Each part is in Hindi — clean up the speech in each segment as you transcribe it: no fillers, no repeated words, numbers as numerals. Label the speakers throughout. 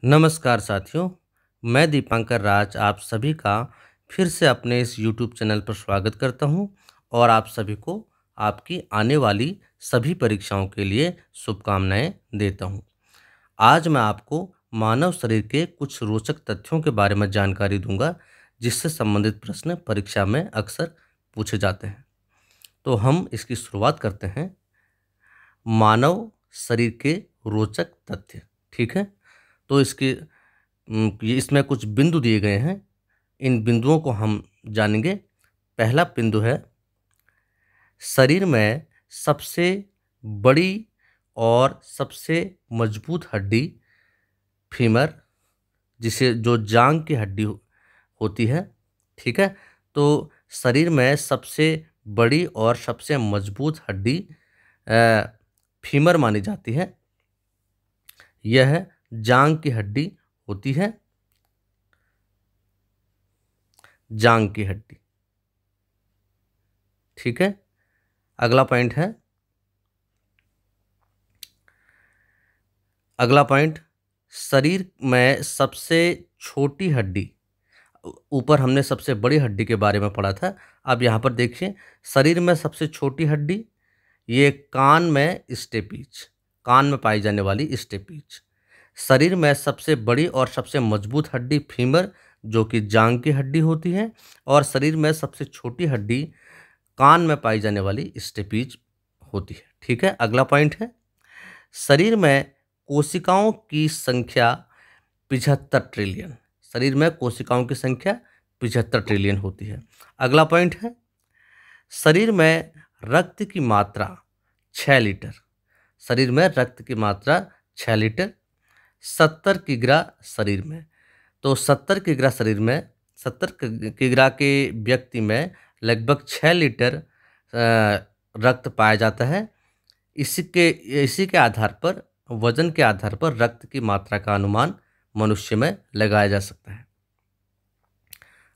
Speaker 1: नमस्कार साथियों, मैं दीपांकर राज आप सभी का फिर से अपने इस YouTube चैनल पर स्वागत करता हूं और आप सभी को आपकी आने वाली सभी परीक्षाओं के लिए शुभकामनाएं देता हूं। आज मैं आपको मानव शरीर के कुछ रोचक तथ्यों के बारे में जानकारी दूंगा, जिससे संबंधित प्रश्न परीक्षा में अक्सर पूछे जाते हैं। तो हम इसकी शुरुआत करते हैं। मानव शरीर के रोचक तथ्य, ठीक है। तो इसमें कुछ बिंदु दिए गए हैं। इन बिंदुओं को हम जानेंगे। पहला बिंदु है, शरीर में सबसे बड़ी और सबसे मजबूत हड्डी फीमर, जिसे जो जांग की हड्डी होती है, ठीक है। तो शरीर में सबसे बड़ी और सबसे मजबूत हड्डी फीमर मानी जाती है। यह जांग की हड्डी होती है, जांग की हड्डी, ठीक है। अगला पॉइंट, शरीर में सबसे छोटी हड्डी। ऊपर हमने सबसे बड़ी हड्डी के बारे में पढ़ा था। अब यहाँ पर देखिए, शरीर में सबसे छोटी हड्डी, ये कान में स्टेपीज, कान में पाई जाने वाली स्टेपीज। शरीर में सबसे बड़ी और सबसे मजबूत हड्डी फीमर, जो कि जांग की हड्डी होती है, और शरीर में सबसे छोटी हड्डी कान में पाई जाने वाली स्टेपीज होती है, ठीक है। अगला पॉइंट है, शरीर में कोशिकाओं की संख्या 75 ट्रिलियन। शरीर में कोशिकाओं की संख्या 75 ट्रिलियन होती है। अगला पॉइंट है, शरीर में रक्त की मात्रा 6 लीटर। शरीर में रक्त की मात्रा 6 लीटर। 70 किग्रा शरीर में, तो 70 किग्रा शरीर में, 70 किग्रा के व्यक्ति में लगभग 6 लीटर रक्त पाया जाता है। इसी के आधार पर, वजन के आधार पर रक्त की मात्रा का अनुमान मनुष्य में लगाया जा सकता है।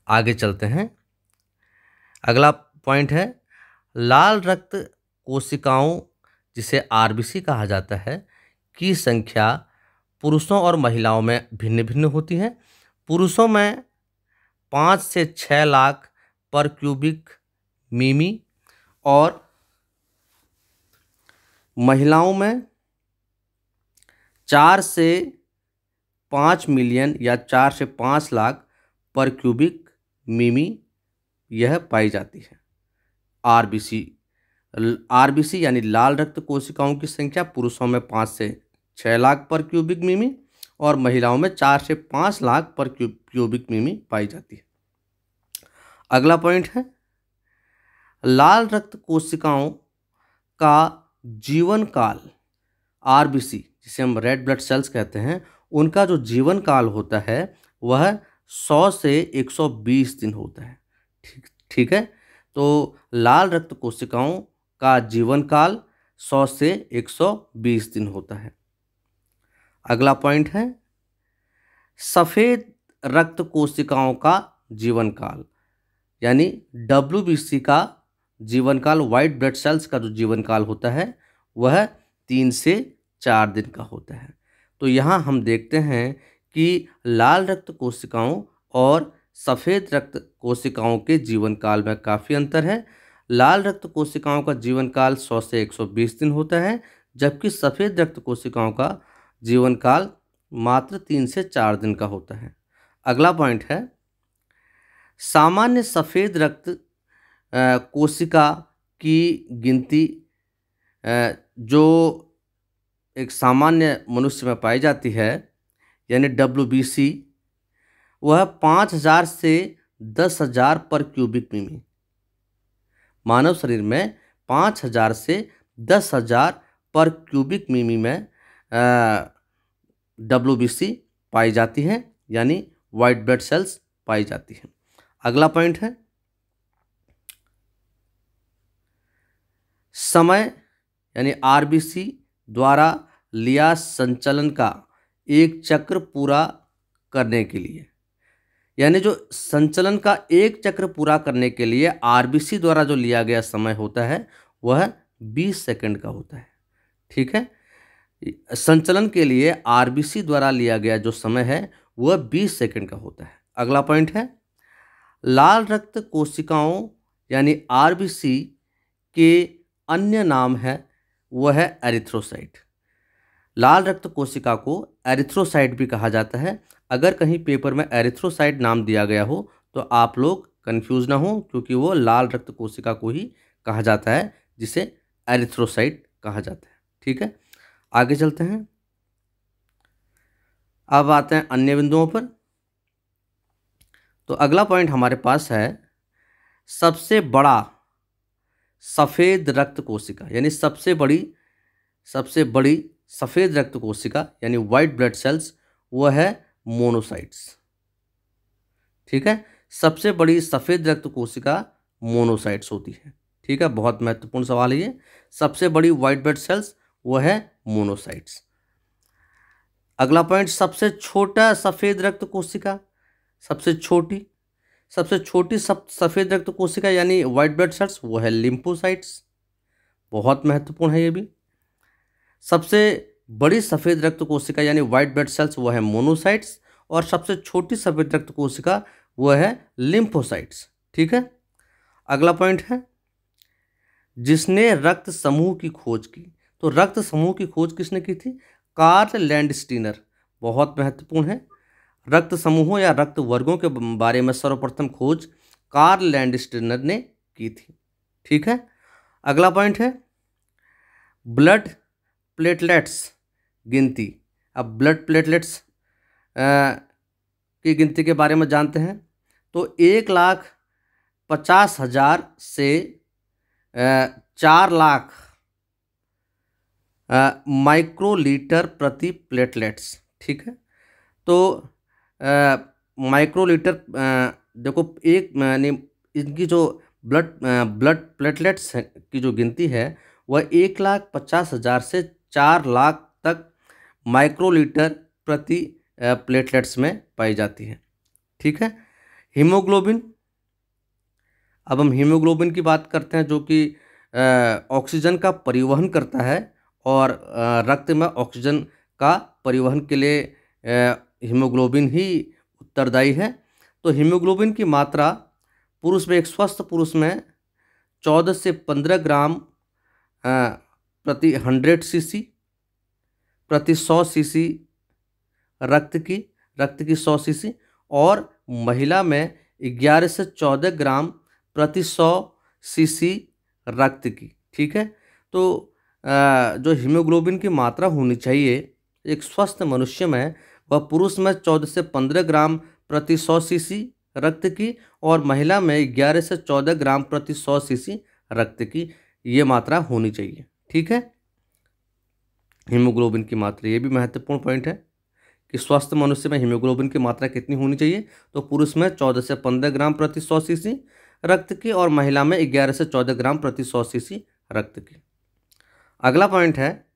Speaker 1: आगे चलते हैं। अगला पॉइंट है, लाल रक्त कोशिकाओं, जिसे आरबीसी कहा जाता है, की संख्या पुरुषों और महिलाओं में भिन्न भिन्न होती है। पुरुषों में 5 से 6 लाख पर क्यूबिक मिमी और महिलाओं में 4 से 5 मिलियन या 4 से 5 लाख पर क्यूबिक मिमी यह पाई जाती है। आरबीसी यानी लाल रक्त कोशिकाओं की संख्या पुरुषों में 5 से 6 लाख पर क्यूबिक मिमी और महिलाओं में 4 से 5 लाख पर क्यूबिक मिमी पाई जाती है। अगला पॉइंट है, लाल रक्त कोशिकाओं का जीवन काल, आरबीसी जिसे हम रेड ब्लड सेल्स कहते हैं, उनका जो जीवन काल होता है वह 100 से 120 दिन होता है, ठीक है। तो लाल रक्त कोशिकाओं का जीवन काल 100 से 120 दिन होता है। अगला पॉइंट है, सफ़ेद रक्त कोशिकाओं का जीवन काल, यानी डब्ल्यूबीसी का जीवन काल, वाइट ब्लड सेल्स का जो जीवन काल होता है वह 3 से 4 दिन का होता है। तो यहाँ हम देखते हैं कि लाल रक्त कोशिकाओं और सफ़ेद रक्त कोशिकाओं के जीवन काल में काफ़ी अंतर है। लाल रक्त कोशिकाओं का जीवन काल 100 से 120 दिन होता है, जबकि सफ़ेद रक्त कोशिकाओं का जीवन काल मात्र 3 से 4 दिन का होता है। अगला पॉइंट है, सामान्य सफ़ेद रक्त कोशिका की गिनती जो एक सामान्य मनुष्य में पाई जाती है, यानी डब्ल्यूबीसी, वह 5000 से 10,000 पर क्यूबिक मिमी। मानव शरीर में 5000 से 10,000 पर क्यूबिक मिमी में डब्ल्यूबीसी पाई जाती है, यानी वाइट ब्लड सेल्स पाई जाती है। अगला पॉइंट है, समय यानी आरबीसी द्वारा लिया संचलन का एक चक्र पूरा करने के लिए, यानी जो संचलन का एक चक्र पूरा करने के लिए आरबीसी द्वारा जो लिया गया समय होता है वह 20 सेकंड का होता है, ठीक है। संचलन के लिए आरबीसी द्वारा लिया गया जो समय है वह 20 सेकंड का होता है। अगला पॉइंट है, लाल रक्त कोशिकाओं यानी आरबीसी के अन्य नाम है वह है एरिथ्रोसाइट। लाल रक्त कोशिका को एरिथ्रोसाइट भी कहा जाता है। अगर कहीं पेपर में एरिथ्रोसाइट नाम दिया गया हो तो आप लोग कंफ्यूज ना हो, क्योंकि वो लाल रक्त कोशिका को ही कहा जाता है जिसे एरिथ्रोसाइट कहा जाता है। ठीक है, आगे चलते हैं। अब आते हैं अन्य बिंदुओं पर। तो अगला पॉइंट हमारे पास है सबसे बड़ा सफ़ेद रक्त कोशिका, यानी सबसे बड़ी सफ़ेद रक्त कोशिका यानी वाइट ब्लड सेल्स, वह है मोनोसाइट्स। ठीक है, सबसे बड़ी सफ़ेद रक्त कोशिका मोनोसाइट्स होती है। ठीक है, बहुत महत्वपूर्ण सवाल है ये। सबसे बड़ी वाइट ब्लड सेल्स वह है मोनोसाइट्स। अगला पॉइंट, सबसे छोटा सफ़ेद रक्त कोशिका, सबसे छोटी सफ़ेद रक्त कोशिका यानी वाइट ब्लड सेल्स वो है लिम्फोसाइट्स। बहुत महत्वपूर्ण है ये भी। सबसे बड़ी सफ़ेद रक्त कोशिका यानी वाइट ब्लड सेल्स वो है मोनोसाइट्स, और सबसे छोटी सफ़ेद रक्त कोशिका वो है लिम्फोसाइट्स। ठीक है, अगला पॉइंट है, जिसने रक्त समूह की खोज की। तो रक्त समूह की खोज किसने की थी? Karl Landsteiner. बहुत महत्वपूर्ण है। रक्त समूहों या रक्त वर्गों के बारे में सर्वप्रथम खोज कार्ल लैंडस्टीनर ने की थी। ठीक है, अगला पॉइंट है ब्लड प्लेटलेट्स गिनती। अब ब्लड प्लेटलेट्स की गिनती के बारे में जानते हैं। तो 1,50,000 से 4 लाख माइक्रोलीटर प्रति प्लेटलेट्स। ठीक है, तो माइक्रोलीटर देखो एक यानी इनकी जो ब्लड प्लेटलेट्स की जो गिनती है वह 1,50,000 से 4 लाख तक माइक्रोलीटर प्रति प्लेटलेट्स में पाई जाती है। ठीक है, हीमोग्लोबिन। अब हम हीमोग्लोबिन की बात करते हैं, जो कि ऑक्सीजन का परिवहन करता है, और रक्त में ऑक्सीजन का परिवहन के लिए हीमोग्लोबिन ही उत्तरदायी है। तो हीमोग्लोबिन की मात्रा पुरुष में, एक स्वस्थ पुरुष में 14 से 15 ग्राम प्रति 100 सीसी प्रति 100 सीसी रक्त की 100 सीसी, और महिला में 11 से 14 ग्राम प्रति 100 सीसी रक्त की। ठीक है, तो जो हीमोग्लोबिन की मात्रा होनी चाहिए एक स्वस्थ मनुष्य में, वह पुरुष में 14 से 15 ग्राम प्रति 100 सीसी रक्त की, और महिला में 11 से 14 ग्राम प्रति 100 सीसी रक्त की ये मात्रा होनी चाहिए। ठीक है, हीमोग्लोबिन की मात्रा, ये भी महत्वपूर्ण पॉइंट है कि स्वस्थ मनुष्य में हीमोग्लोबिन की मात्रा कितनी होनी चाहिए। तो पुरुष में 14 से 15 ग्राम प्रति 100 सीसी रक्त की, और महिला में 11 से 14 ग्राम प्रति 100 सीसी रक्त की। अगला पॉइंट है,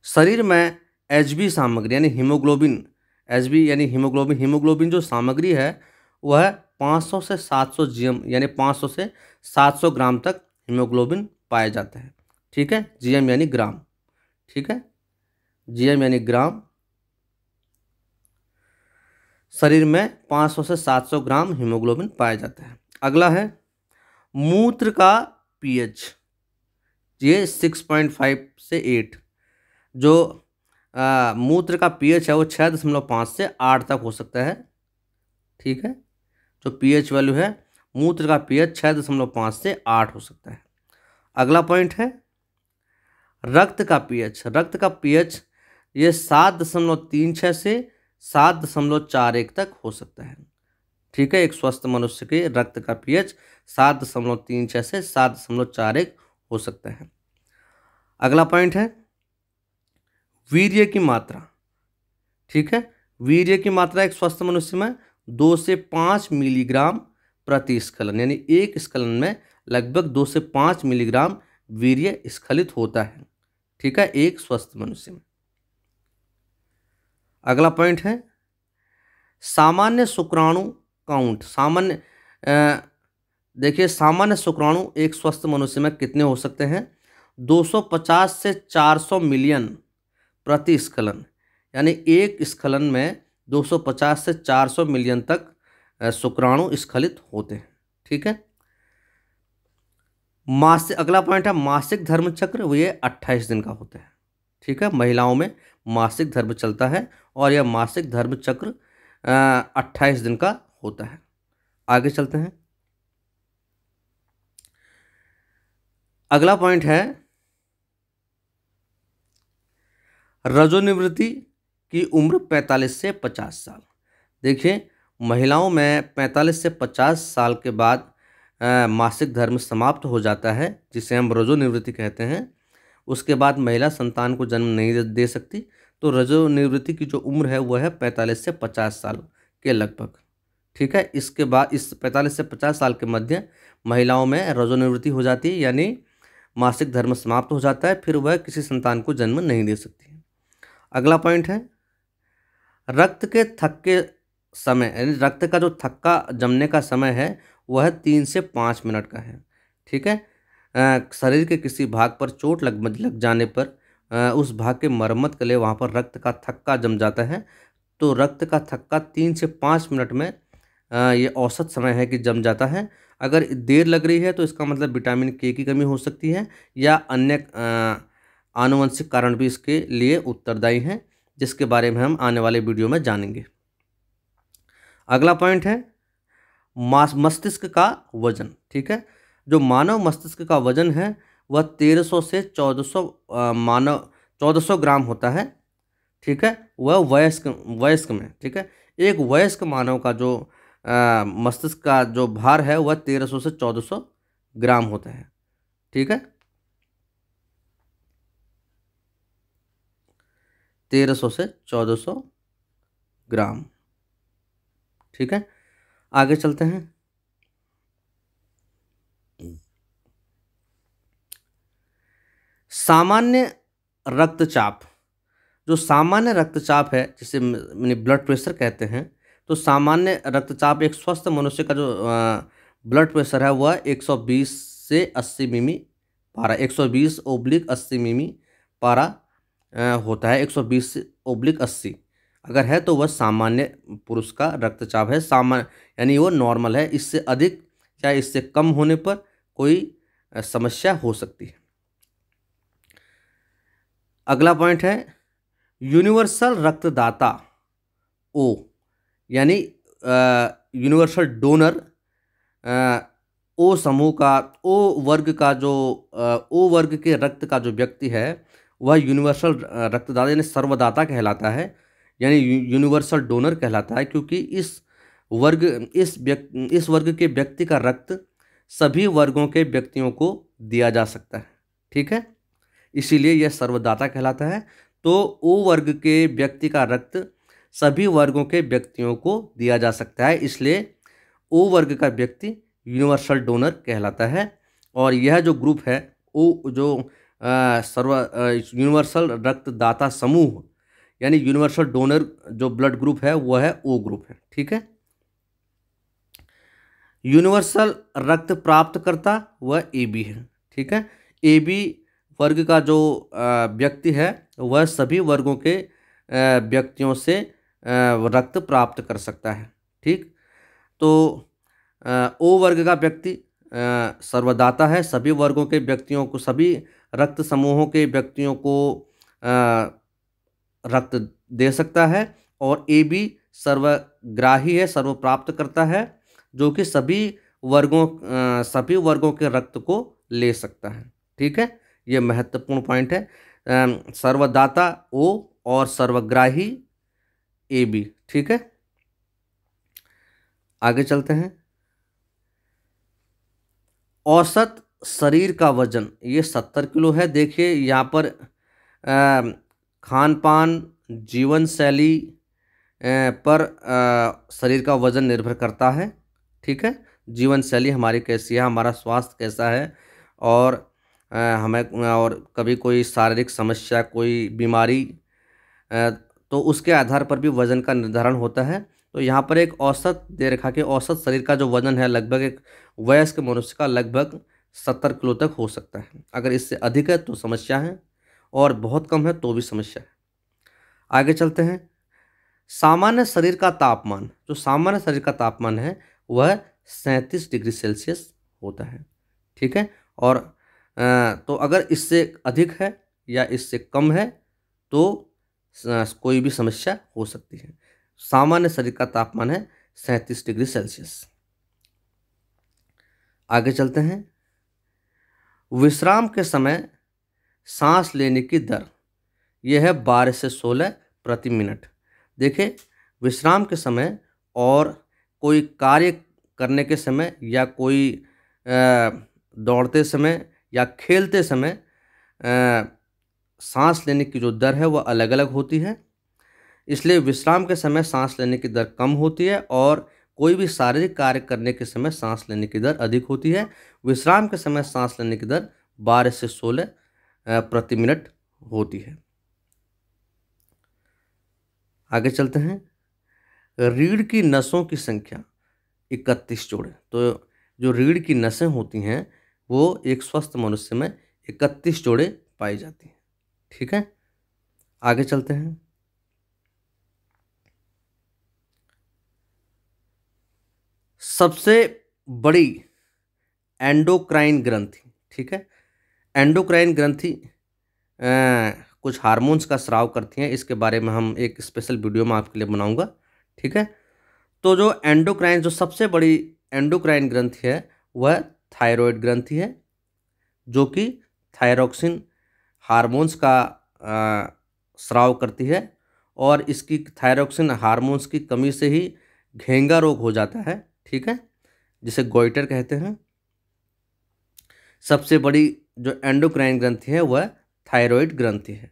Speaker 1: शरीर में एचबी सामग्री यानी हीमोग्लोबिन, एचबी यानी हीमोग्लोबिन जो सामग्री है वह 500 से 700 जीएम यानी 500 से 700 ग्राम तक हीमोग्लोबिन पाया जाता है। ठीक है, जीएम यानी ग्राम। ठीक है, जीएम यानी ग्राम। शरीर में 500 से 700 ग्राम हीमोग्लोबिन पाया जाता है। अगला है मूत्र का पीएच, ये 6.5 से 8। जो मूत्र का पीएच है वो 6.5 से 8 तक हो सकता है। ठीक है, जो पीएच वैल्यू है मूत्र का पीएच 6.5 से 8 हो सकता है। अगला पॉइंट है रक्त का पीएच। रक्त का पीएच ये 7.36 से 7.41 तक हो सकता है। ठीक है, एक स्वस्थ मनुष्य के रक्त का पीएच 7.36 से 7.41 हो सकता है। अगला पॉइंट है वीर्य की मात्रा। ठीक है, वीर्य की मात्रा एक स्वस्थ मनुष्य में 2 से 5 मिलीग्राम प्रति स्खलन, यानी एक स्खलन में लगभग 2 से 5 मिलीग्राम वीर्य स्खलित होता है। ठीक है, एक स्वस्थ मनुष्य में। अगला पॉइंट है सामान्य शुक्राणु काउंट। देखिए सामान्य शुक्राणु एक स्वस्थ मनुष्य में कितने हो सकते हैं? 250 से 400 मिलियन प्रति स्खलन, यानी एक स्खलन में 250 से 400 मिलियन तक शुक्राणु स्खलित होते हैं। ठीक है। मासिक, अगला पॉइंट है मासिक धर्म चक्र, वो ये 28 दिन का होता है। ठीक है, महिलाओं में मासिक धर्म चलता है और यह मासिक धर्म चक्र 28 दिन का होता है। आगे चलते हैं। अगला पॉइंट है रजोनिवृत्ति की उम्र 45 से 50 साल। देखिए, महिलाओं में 45 से 50 साल के बाद मासिक धर्म समाप्त हो जाता है, जिसे हम रजोनिवृत्ति कहते हैं। उसके बाद महिला संतान को जन्म नहीं दे सकती। तो रजोनिवृत्ति की जो उम्र है वह है 45 से 50 साल के लगभग। ठीक है। इसके बाद इस 45 से 50 साल के मध्य महिलाओं में रजोनिवृत्ति हो जाती है, यानी मासिक धर्म समाप्त हो जाता है, फिर वह किसी संतान को जन्म नहीं दे सकती। अगला पॉइंट है रक्त के थक्के समय, यानी रक्त का जो थक्का जमने का समय है वह 3 से 5 मिनट का है। ठीक है। शरीर के किसी भाग पर चोट लग जाने पर उस भाग के मरम्मत के लिए वहाँ पर रक्त का थक्का जम जाता है। तो रक्त का थक्का 3 से 5 मिनट में ये औसत समय है कि जम जाता है। अगर देर लग रही है तो इसका मतलब विटामिन के की कमी हो सकती है या अन्य आनुवंशिक कारण भी इसके लिए उत्तरदायी हैं, जिसके बारे में हम आने वाले वीडियो में जानेंगे। अगला पॉइंट है मस्तिष्क का वजन। ठीक है। जो मानव मस्तिष्क का वजन है वह 1300 से 1400 ग्राम होता है। ठीक है। वह वयस्क में, ठीक है, एक वयस्क मानव का जो मस्तिष्क का जो भार है वह 1300 से 1400 ग्राम होता है। ठीक है। 1300 से 1400 ग्राम। ठीक है। आगे चलते हैं। सामान्य रक्तचाप, जो सामान्य रक्तचाप है जिसे ब्लड प्रेशर कहते हैं, तो सामान्य रक्तचाप एक स्वस्थ मनुष्य का जो ब्लड प्रेशर है वह 120 से 80 मिमी पारा, 120/80 मिमी पारा होता है। 120/80 अगर है तो वह सामान्य पुरुष का रक्तचाप है। सामान्य यानी वो नॉर्मल है। इससे अधिक या इससे कम होने पर कोई समस्या हो सकती है। अगला पॉइंट है यूनिवर्सल रक्तदाता ओ, यानी यूनिवर्सल डोनर ओ समूह का, ओ वर्ग का जो ओ वर्ग के रक्त का जो व्यक्ति है वह यूनिवर्सल रक्तदाता यानी सर्वदाता कहलाता है, यानी यूनिवर्सल डोनर कहलाता है, क्योंकि इस वर्ग के व्यक्ति का रक्त सभी वर्गों के व्यक्तियों को दिया जा सकता है। ठीक है। इसीलिए यह सर्वदाता कहलाता है। तो ओ वर्ग के व्यक्ति का रक्त सभी वर्गों के व्यक्तियों को दिया जा सकता है, इसलिए ओ वर्ग का व्यक्ति यूनिवर्सल डोनर कहलाता है। और यह जो ग्रुप है ओ जो यूनिवर्सल रक्तदाता समूह यानी यूनिवर्सल डोनर जो ब्लड ग्रुप है वह है ओ ग्रुप है। ठीक है। यूनिवर्सल रक्त प्राप्तकर्ता वह ए बी है। ठीक है। ए बी वर्ग का जो व्यक्ति है वह सभी वर्गों के व्यक्तियों से रक्त प्राप्त कर सकता है। ठीक। तो ओ वर्ग का व्यक्ति सर्वदाता है, सभी वर्गों के व्यक्तियों को, सभी रक्त समूहों के व्यक्तियों को रक्त दे सकता है। और ए बी सर्वग्राही है, सर्वप्राप्त करता है, जो कि सभी वर्गों के रक्त को ले सकता है। ठीक है। ये महत्वपूर्ण पॉइंट है। सर्वदाता ओ और सर्वग्राही ए बी। ठीक है। आगे चलते हैं। औसत शरीर का वजन ये 70 किलो है। देखिए यहाँ पर खान पान, जीवन शैली पर शरीर का वजन निर्भर करता है। ठीक है। जीवन शैली हमारी कैसी है, हमारा स्वास्थ्य कैसा है, और हमें और कभी कोई शारीरिक समस्या, कोई बीमारी, तो उसके आधार पर भी वज़न का निर्धारण होता है। तो यहाँ पर एक औसत दे रखा कि औसत शरीर का जो वज़न है लगभग एक वयस्क मनुष्य का लगभग 70 किलो तक हो सकता है। अगर इससे अधिक है तो समस्या है, और बहुत कम है तो भी समस्या है। आगे चलते हैं। सामान्य शरीर का तापमान, जो सामान्य शरीर का तापमान है वह 37 डिग्री सेल्सियस होता है। ठीक है। और तो अगर इससे अधिक है या इससे कम है तो कोई भी समस्या हो सकती है। सामान्य शरीर का तापमान है 37 डिग्री सेल्सियस। आगे चलते हैं। विश्राम के समय सांस लेने की दर, यह है 12 से 16 प्रति मिनट। देखिए, विश्राम के समय और कोई कार्य करने के समय या कोई दौड़ते समय या खेलते समय सांस लेने की जो दर है वह अलग अलग होती है। इसलिए विश्राम के समय सांस लेने की दर कम होती है और कोई भी शारीरिक कार्य करने के समय सांस लेने की दर अधिक होती है। विश्राम के समय सांस लेने की दर 12 से 16 प्रति मिनट होती है। आगे चलते हैं। रीढ़ की नसों की संख्या 31 जोड़े। तो जो रीढ़ की नसें होती हैं वो एक स्वस्थ मनुष्य में 31 जोड़े पाई जाती हैं। ठीक है। आगे चलते हैं। सबसे बड़ी एंडोक्राइन ग्रंथि, ठीक है, एंडोक्राइन ग्रंथि कुछ हार्मोन्स का स्राव करती हैं। इसके बारे में हम एक स्पेशल वीडियो में आपके लिए बनाऊंगा। ठीक है। तो जो एंडोक्राइन, जो सबसे बड़ी एंडोक्राइन ग्रंथि है वह थायराइड ग्रंथि है, जो कि थायरोक्सिन हार्मोन्स का स्राव करती है। और इसकी थायरोक्सिन हार्मोन्स की कमी से ही घेंगा रोग हो जाता है। ठीक है, जिसे गोइटर कहते हैं। सबसे बड़ी जो एंडोक्राइन ग्रंथि है वह थायराइड ग्रंथि है।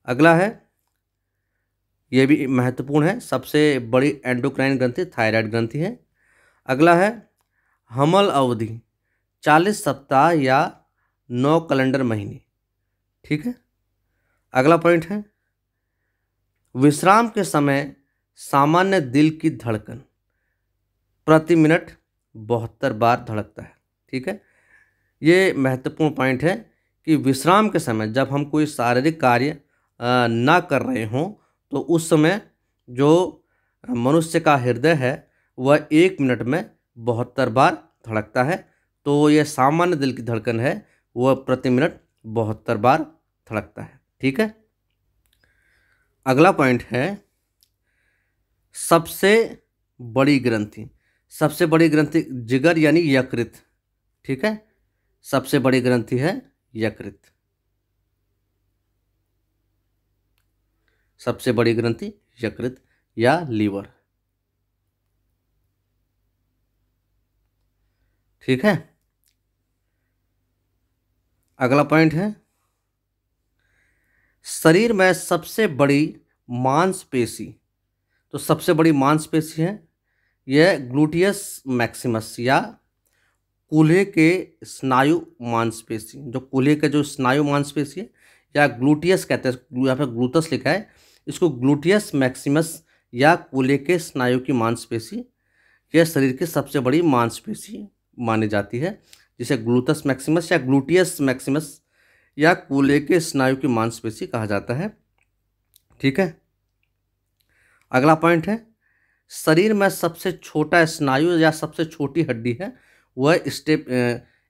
Speaker 1: अगला है, यह भी महत्वपूर्ण है, सबसे बड़ी एंडोक्राइन ग्रंथि थायराइड ग्रंथि है। अगला है, हमल अवधि 40 सप्ताह या 9 कैलेंडर महीने। ठीक है। अगला पॉइंट है, विश्राम के समय सामान्य दिल की धड़कन प्रति मिनट 72 बार धड़कता है। ठीक है। ये महत्वपूर्ण पॉइंट है कि विश्राम के समय जब हम कोई शारीरिक कार्य ना कर रहे हों तो उस समय जो मनुष्य का हृदय है वह 1 मिनट में 72 बार धड़कता है। तो यह सामान्य दिल की धड़कन है, वह प्रति मिनट 72 बार धड़कता है। ठीक है। अगला पॉइंट है, सबसे बड़ी ग्रंथि। सबसे बड़ी ग्रंथि जिगर यानी यकृत। ठीक है। सबसे बड़ी ग्रंथि है यकृत। सबसे बड़ी ग्रंथि यकृत या लीवर। ठीक है। अगला पॉइंट है, शरीर में सबसे बड़ी मांसपेशी। तो सबसे बड़ी मांसपेशी है यह ग्लूटियस मैक्सिमस या कूल्हे के स्नायु मांसपेशी। जो कूल्हे के जो स्नायु मांसपेशी है या ग्लूटियस कहते हैं, यहाँ पे ग्लूटस लिखा है, इसको ग्लूटियस मैक्सिमस या कूल्हे के स्नायु की मांसपेशी, यह शरीर की सबसे बड़ी मांसपेशी मानी जाती है, जिसे ग्लूटस मैक्सिमस या ग्लूटियस मैक्सिमस या कूल्हे के स्नायु की मांसपेशी कहा जाता है। ठीक है। अगला पॉइंट है, शरीर में सबसे छोटा स्नायु या सबसे छोटी हड्डी है वह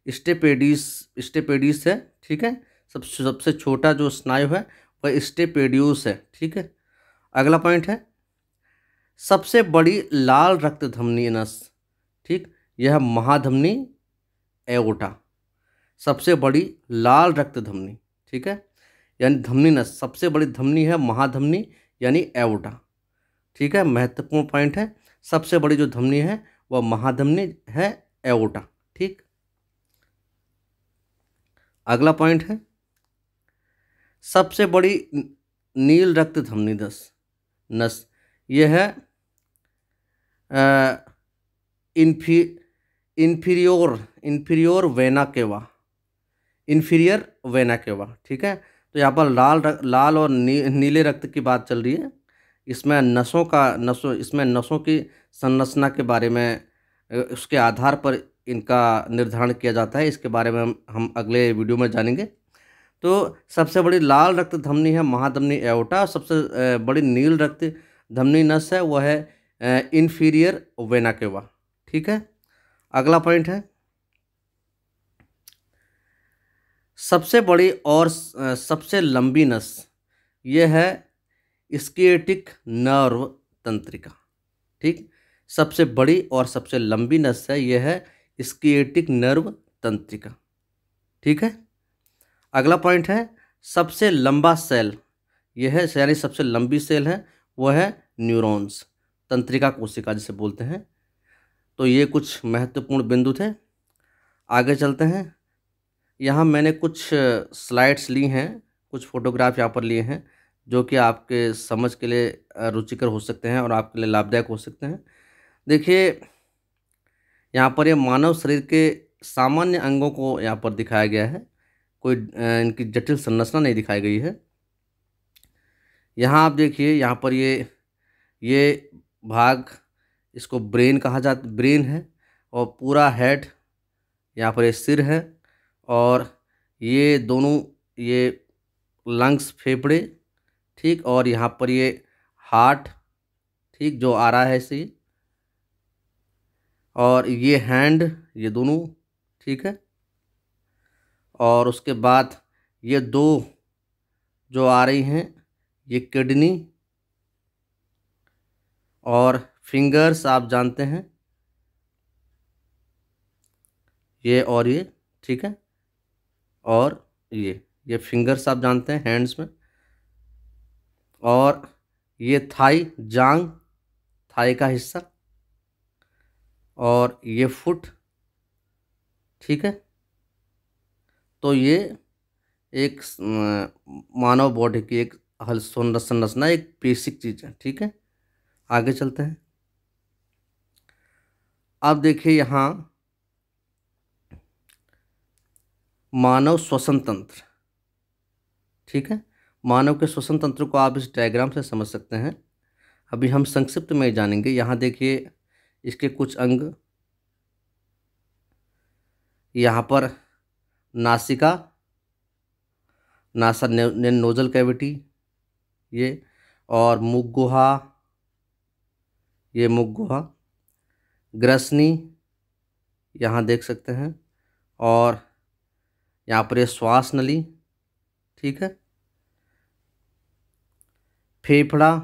Speaker 1: स्टेपेडिस है। ठीक है। सबसे छोटा जो स्नायु है वह स्टेपेडियस है। ठीक है। अगला पॉइंट है, सबसे बड़ी लाल रक्त धमनी नस। ठीक, यह महाधमनी एओर्टा। सबसे बड़ी लाल रक्त धमनी। ठीक है, यानी धमनी नस, सबसे बड़ी धमनी है महाधमनी यानी एओर्टा। ठीक है, महत्वपूर्ण पॉइंट है, सबसे बड़ी जो धमनी है वह महाधमनी है, एओर्टा। ठीक। अगला पॉइंट है, सबसे बड़ी नील रक्त धमनी नस, यह है इन्फीरियर वेना केवा। ठीक है। तो यहाँ पर लाल और नीले रक्त की बात चल रही है। इसमें इसमें नसों की संरचना के बारे में उसके आधार पर इनका निर्धारण किया जाता है, इसके बारे में हम अगले वीडियो में जानेंगे। तो सबसे बड़ी लाल रक्त धमनी है महाधमनी एओर्टा। सबसे बड़ी नील रक्त धमनी नस है वह है इन्फीरियर वेना केवा। ठीक है, अगला पॉइंट है सबसे बड़ी और सबसे लंबी नस, यह है स्किएटिक नर्व तंत्रिका। ठीक, सबसे बड़ी और सबसे लंबी नस है यह है स्किएटिक नर्व तंत्रिका। ठीक है, अगला पॉइंट है सबसे लंबा सेल, यह है यानी सबसे लंबी सेल है वह है न्यूरॉन्स, तंत्रिका कोशिका जिसे बोलते हैं। तो ये कुछ महत्वपूर्ण बिंदु थे। आगे चलते हैं। यहाँ मैंने कुछ स्लाइड्स ली हैं, कुछ फोटोग्राफ यहाँ पर लिए हैं जो कि आपके समझ के लिए रुचिकर हो सकते हैं और आपके लिए लाभदायक हो सकते हैं। देखिए यहाँ पर ये मानव शरीर के सामान्य अंगों को यहाँ पर दिखाया गया है, कोई इनकी जटिल संरचना नहीं दिखाई गई है। यहाँ आप देखिए, यहाँ पर ये भाग, इसको ब्रेन कहा जाता, ब्रेन है, और पूरा हेड, यहाँ पर ये सिर है, और ये दोनों ये लंग्स फेफड़े, ठीक, और यहाँ पर ये हार्ट, ठीक, जो आ रहा है ऐसे ही, और ये हैंड, ये दोनों, ठीक है, और उसके बाद ये दो जो आ रही हैं ये किडनी और फिंगर्स आप जानते हैं, ये और ये, ठीक है, और ये फिंगर्स आप जानते हैं हैंड्स में, और ये थाई, जांग, थाई का हिस्सा, और ये फुट। ठीक है, तो ये एक मानव बॉडी की एक हल संरचना, एक बेसिक चीज़ है। ठीक है, आगे चलते हैं। अब देखिए यहाँ मानव श्वसन तंत्र। ठीक है, मानव के श्वसन तंत्र को आप इस डायग्राम से समझ सकते हैं। अभी हम संक्षिप्त में जानेंगे। यहाँ देखिए इसके कुछ अंग, यहाँ पर नासिका, नासा नोजल कैविटी, ये, और मुख गुहा, ये मुख गुहा, ग्रसनी यहाँ देख सकते हैं, और यहाँ पर ये श्वास नली, ठीक है, फेफड़ा,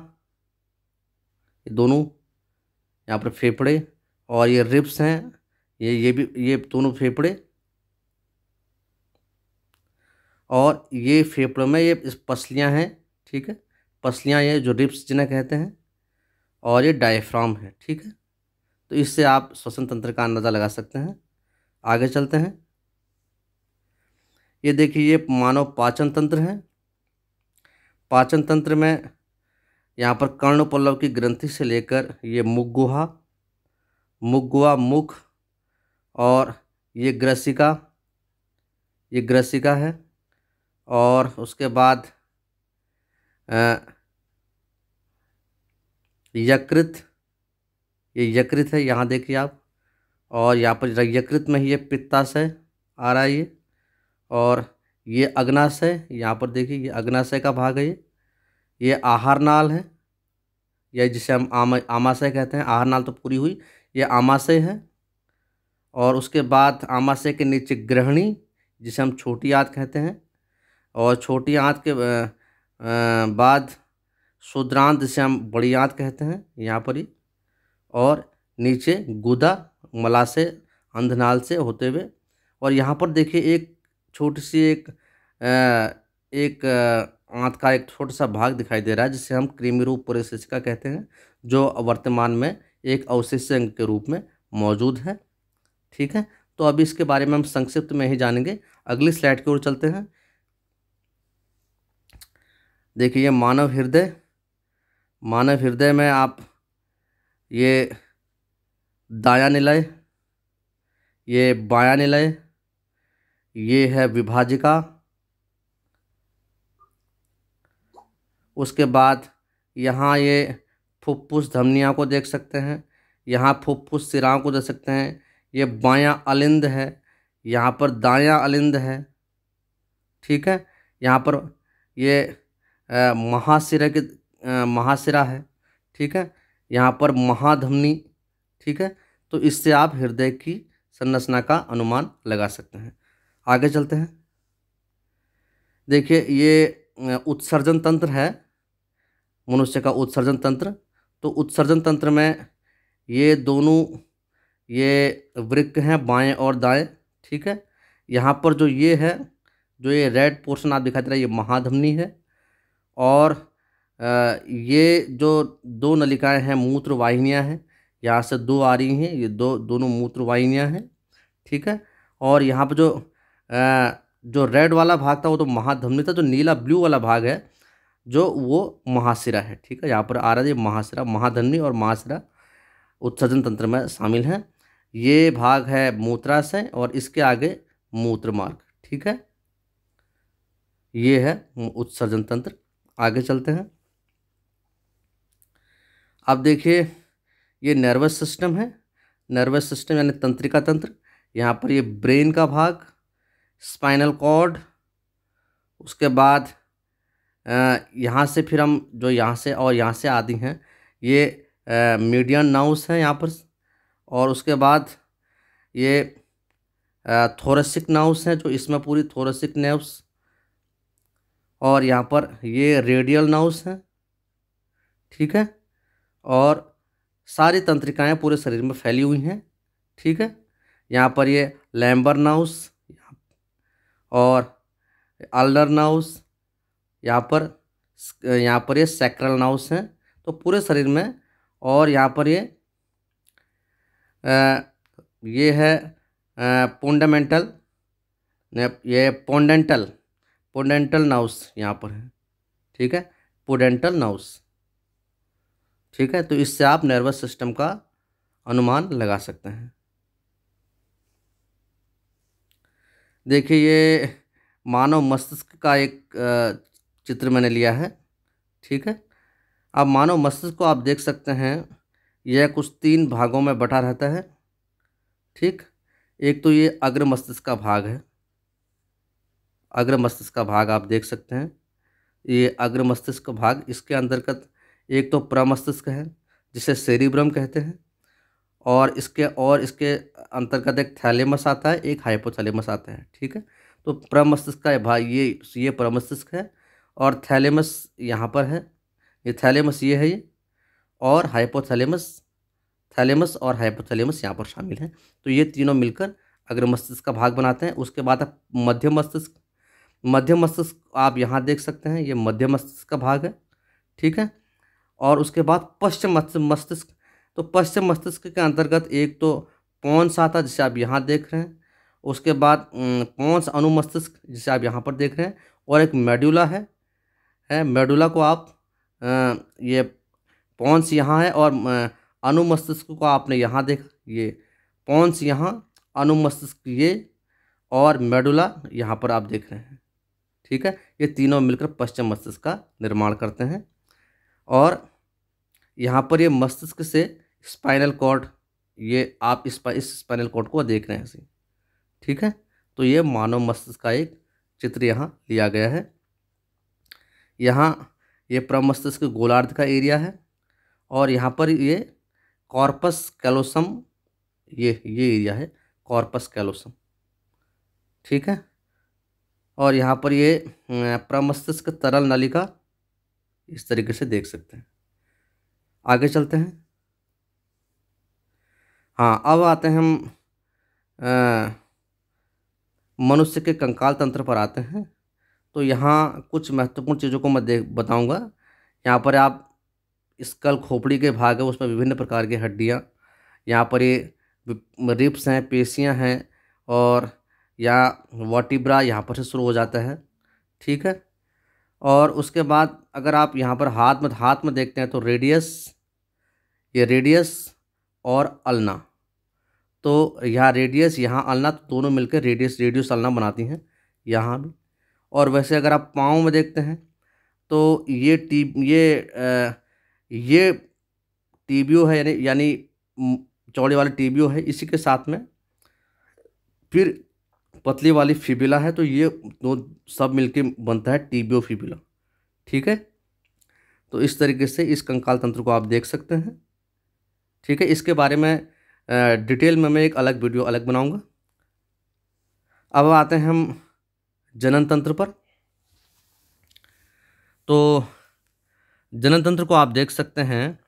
Speaker 1: ये दोनों यहाँ पर फेफड़े, और ये रिब्स हैं, ये भी, ये दोनों फेफड़े, और ये फेफड़ों में ये पसलियाँ हैं, ठीक है, पसलियाँ ये जो रिब्स जिन्हें कहते हैं, और ये डायफ्राम है। ठीक है, तो इससे आप श्वसन तंत्र का अंदाज़ा लगा सकते हैं। आगे चलते हैं। ये देखिए ये मानव पाचन तंत्र है। पाचन तंत्र में यहाँ पर कर्णपल्लव की ग्रंथि से लेकर ये मुख गुहा, मुख, और ये ग्रसिका है, और उसके बाद यकृत, ये यकृत है, यहाँ देखिए आप, और यहाँ पर यकृत में ही ये पित्ताशय आ रहा है ये, और ये अग्नाशय, यहाँ पर देखिए ये अग्नाशय का भाग है, ये आहार नाल है, यह जिसे हम आमाशय कहते हैं। आहार नाल तो पूरी हुई, ये आमाशय है, और उसके बाद आमाशय के नीचे ग्रहणी जिसे हम छोटी आंत कहते हैं, और छोटी आंत के बाद शुद्रांत जिसे हम बड़ी आंत कहते हैं यहाँ पर ही, और नीचे गुदा मलाशय अंधनाल से होते हुए, और यहाँ पर देखिए एक छोटी सी एक आंत का एक छोटा सा भाग दिखाई दे रहा है जिसे हम कृमि रूप परिशिष्टिका कहते हैं, जो वर्तमान में एक अवशिष्य अंग के रूप में मौजूद है। ठीक है, तो अभी इसके बारे में हम संक्षिप्त में ही जानेंगे। अगली स्लाइड की ओर चलते हैं। देखिए ये मानव हृदय में आप ये दायां निलय, ये बायां निलय, ये है विभाजिका, उसके बाद यहाँ ये फुफ्फुस धमनियों को देख सकते हैं, यहाँ फुफ्फुस सिराओं को देख सकते हैं, ये बायां अलिंद है, यहाँ पर दायां अलिंद है, ठीक है। यहाँ पर ये महाशिरा के महाशिरा है, ठीक है। यहाँ पर महाधमनी, ठीक है। तो इससे आप हृदय की संरचना का अनुमान लगा सकते हैं। आगे चलते हैं। देखिए ये उत्सर्जन तंत्र है, मनुष्य का उत्सर्जन तंत्र। तो उत्सर्जन तंत्र में ये दोनों ये वृक्क हैं, बाएं और दाएं, ठीक है। यहाँ पर जो ये है, जो ये रेड पोर्शन आप दिखाई दे रहा है, ये महाधमनी है। और ये जो दो नलिकाएं हैं, मूत्र वाहिनियाँ हैं, यहाँ से दो आ रही हैं, ये दोनों मूत्र वाहिनियाँ हैं, ठीक है। और यहाँ पर जो रेड वाला भाग था वो तो महाधमनी था, जो नीला ब्लू वाला भाग है जो वो महाशिरा है, ठीक है। यहाँ पर आ रहा है ये महाशिरा, महाधमनी और महाशिरा उत्सर्जन तंत्र में शामिल हैं। ये भाग है मूत्राशय और इसके आगे मूत्र मार्ग, ठीक है। ये है उत्सर्जन तंत्र। आगे चलते हैं। अब देखिए ये नर्वस सिस्टम है, नर्वस सिस्टम यानी तंत्रिका तंत्र। यहाँ पर ये ब्रेन का भाग, स्पाइनल कॉर्ड, उसके बाद यहाँ से फिर हम जो यहाँ से और यहाँ से आदि हैं ये मीडियन नर्व्स हैं यहाँ पर। और उसके बाद ये थोरेसिक नर्व्स हैं, जो इसमें पूरी थोरेसिक नर्व्स। और यहाँ पर ये रेडियल नर्व्स हैं, ठीक है। और सारी तंत्रिकाएं पूरे शरीर में फैली हुई हैं, ठीक है। यहाँ पर ये लैम्बर नर्व्स और अल्नर नर्व्स, यहाँ पर ये सैक्रल नर्व्स हैं, तो पूरे शरीर में। और यहाँ पर ये है पोंडामेंटल, ये पोडेंटल नर्व्स यहाँ पर है, ठीक है, पोडेंटल नर्व्स, ठीक है। तो इससे आप नर्वस सिस्टम का अनुमान लगा सकते हैं। देखिए ये मानव मस्तिष्क का एक चित्र मैंने लिया है, ठीक है। अब मानव मस्तिष्क को आप देख सकते हैं, यह कुछ 3 भागों में बटा रहता है, ठीक। एक तो ये अग्र मस्तिष्क का भाग है, अग्र मस्तिष्क का भाग आप देख सकते हैं, ये अग्र मस्तिष्क का भाग। इसके अंतर्गत एक तो प्रमस्तिष्क है जिसे सेरिब्रम कहते हैं, और इसके अंतर्गत एक थैलेमस आता है, एक हाइपोथैलेमस आता है, ठीक है। तो प्रमस्तिष्क का भाग ये प्रमस्तिष्क है, और थैलेमस यहाँ पर है, ये थैलेमस ये है ये, और थैलेमस और हाइपोथैलेमस यहाँ पर शामिल हैं। तो ये तीनों मिलकर अग्र मस्तिष्क का भाग बनाते हैं। उसके बाद आप मध्य मस्तिष्क आप यहाँ देख सकते हैं, ये मध्य मस्तिष्क का भाग है, ठीक है। और उसके बाद पश्चिम मस्तिष्क। तो पश्चिम मस्तिष्क के अंतर्गत एक तो पोन्स आता है जिसे आप यहाँ देख रहे हैं, उसके बाद पोन्स अनुमस्तिष्क जिसे आप यहाँ पर देख रहे हैं, और एक मेडुला है। मेडुला को आप ये पोन्स यहाँ है, और अनुमस्तिष्क को आपने यहाँ देखा, ये पोन्स यहाँ, अनुमस्तिष्क ये, और मेडुला यहाँ पर आप देख रहे हैं, ठीक है। ये तीनों मिलकर पश्चिम मस्तिष्क का निर्माण करते हैं। और यहाँ पर ये मस्तिष्क से स्पाइनल कॉर्ड, ये आप इस स्पाइनल कॉर्ड को देख रहे हैं ऐसे, ठीक है। तो ये मानव मस्तिष्क का एक चित्र यहाँ लिया गया है। यहाँ ये प्रमस्तिष्क गोलार्ध का एरिया है, और यहाँ पर ये कॉर्पस कैलोसम, ये एरिया है कॉर्पस कैलोसम, ठीक है। और यहाँ पर ये प्रमस्तिष्क तरल नलिका, इस तरीके से देख सकते हैं। आगे चलते हैं। हाँ, अब आते हैं हम मनुष्य के कंकाल तंत्र पर आते हैं। तो यहाँ कुछ महत्वपूर्ण चीज़ों को मैं बताऊँगा। यहाँ पर आप स्कल खोपड़ी के भाग है, उसमें विभिन्न प्रकार की हड्डियाँ, यहाँ पर ये रिब्स हैं, पेशियाँ हैं, और या वर्टिब्रा यहाँ पर से शुरू हो जाता है, ठीक है। और उसके बाद अगर आप यहाँ पर हाथ में देखते हैं तो रेडियस और अल्ना, तो यहाँ रेडियस यहाँ अल्ना, तो दोनों मिलकर रेडियस अल्ना बनाती हैं यहाँ भी। और वैसे अगर आप पाँव में देखते हैं तो ये टीबियो है, यानी चौड़े वाले टीबियो है, इसी के साथ में फिर पतली वाली फिबुला है, तो ये दो सब मिलके बनता है टिबियो फिबुला। ठीक है, तो इस तरीके से इस कंकाल तंत्र को आप देख सकते हैं। ठीक है, इसके बारे में डिटेल में मैं एक अलग वीडियो अलग बनाऊंगा। अब आते हैं हम जनन तंत्र पर। तो जनन तंत्र को आप देख सकते हैं,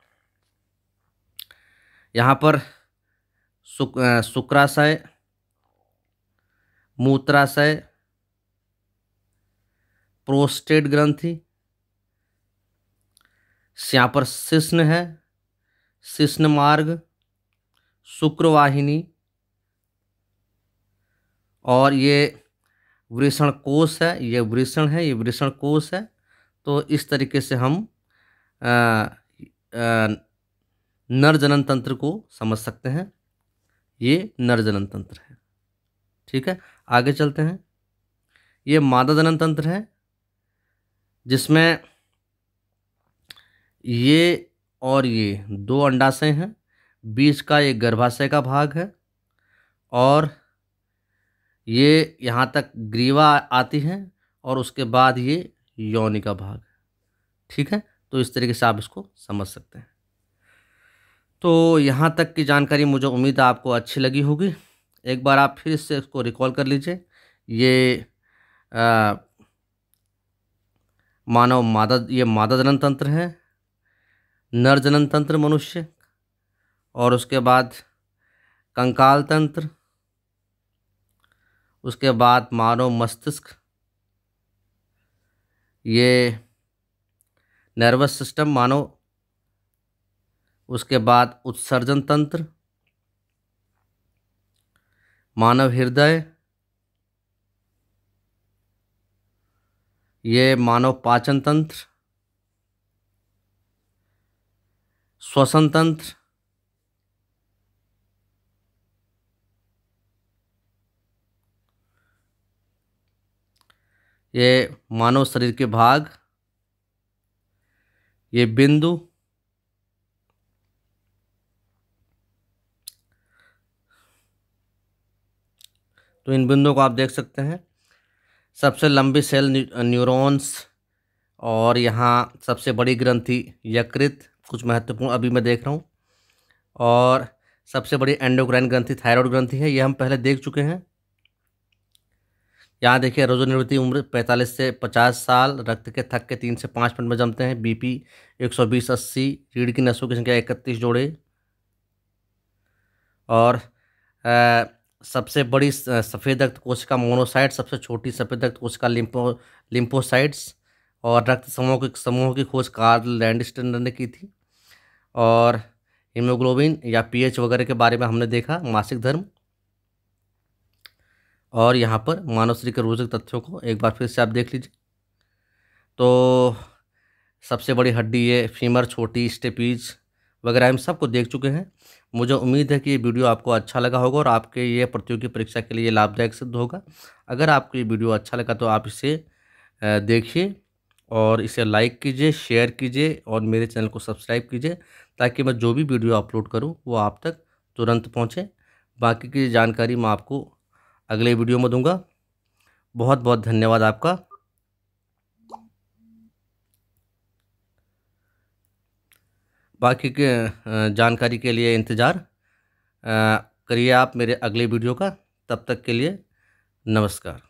Speaker 1: यहाँ पर शुक्राशय, मूत्राशय, प्रोस्टेट ग्रंथि, यहाँ पर शिश्न है, शिश्न मार्ग, शुक्रवाहिनी, और ये वृषण कोश है, ये वृषण है, ये वृषण कोश है। तो इस तरीके से हम नर जनन तंत्र को समझ सकते हैं। ये नर जनन तंत्र है। ठीक है, आगे चलते हैं। ये मादा जनन तंत्र है, जिसमें ये और ये दो अंडाशय हैं, बीच का एक गर्भाशय का भाग है, और ये यहाँ तक ग्रीवा आती है, और उसके बाद ये योनि का भाग है। ठीक है, तो इस तरीके से आप इसको समझ सकते हैं। तो यहाँ तक की जानकारी मुझे उम्मीद है आपको अच्छी लगी होगी। एक बार आप फिर से इसको रिकॉल कर लीजिए। ये ये मादा जनन तंत्र है, नर जनन तंत्र मनुष्य, और उसके बाद कंकाल तंत्र, उसके बाद मानव मस्तिष्क, ये नर्वस सिस्टम मानव, उसके बाद उत्सर्जन तंत्र, मानव हृदय, ये मानव पाचन तंत्र, श्वसन तंत्र, ये मानव शरीर के भाग, ये बिंदु, तो इन बिंदुओं को आप देख सकते हैं। सबसे लंबी सेल न्यूरॉन्स, और यहाँ सबसे बड़ी ग्रंथि यकृत, कुछ महत्वपूर्ण अभी मैं देख रहा हूँ, और सबसे बड़ी एंडोक्राइन ग्रंथि थायराइड ग्रंथि है, ये हम पहले देख चुके हैं। यहाँ देखिए, रोजनिवृत्ति उम्र 45 से 50 साल, रक्त के थक्के 3 से 5 मिनट में जमते हैं, बीपी 120/80, रीढ़ की नसों की संख्या 31 जोड़े, और सबसे बड़ी सफ़ेद रक्त कोशिका मोनोसाइट, सबसे छोटी सफ़ेद रक्त कोशिका लिम्फोसाइट्स, और रक्त समूहों की खोज कार्ल लैंडस्टर ने की थी। और हीमोग्लोबिन या पीएच वगैरह के बारे में हमने देखा, मासिक धर्म। और यहाँ पर मानव शरीर के रोचक तथ्यों को एक बार फिर से आप देख लीजिए। तो सबसे बड़ी हड्डी ये फीमर, छोटी स्टेपीज वगैरह हम सबको देख चुके हैं। मुझे उम्मीद है कि ये वीडियो आपको अच्छा लगा होगा और आपके ये प्रतियोगी परीक्षा के लिए लाभदायक सिद्ध होगा। अगर आपको ये वीडियो अच्छा लगा तो आप इसे देखिए और इसे लाइक कीजिए, शेयर कीजिए, और मेरे चैनल को सब्सक्राइब कीजिए, ताकि मैं जो भी वीडियो अपलोड करूं वो आप तक तुरंत पहुंचे। बाकी की जानकारी मैं आपको अगले वीडियो में दूंगा। बहुत बहुत धन्यवाद आपका। बाकी के जानकारी के लिए इंतज़ार करिए आप मेरे अगले वीडियो का। तब तक के लिए नमस्कार।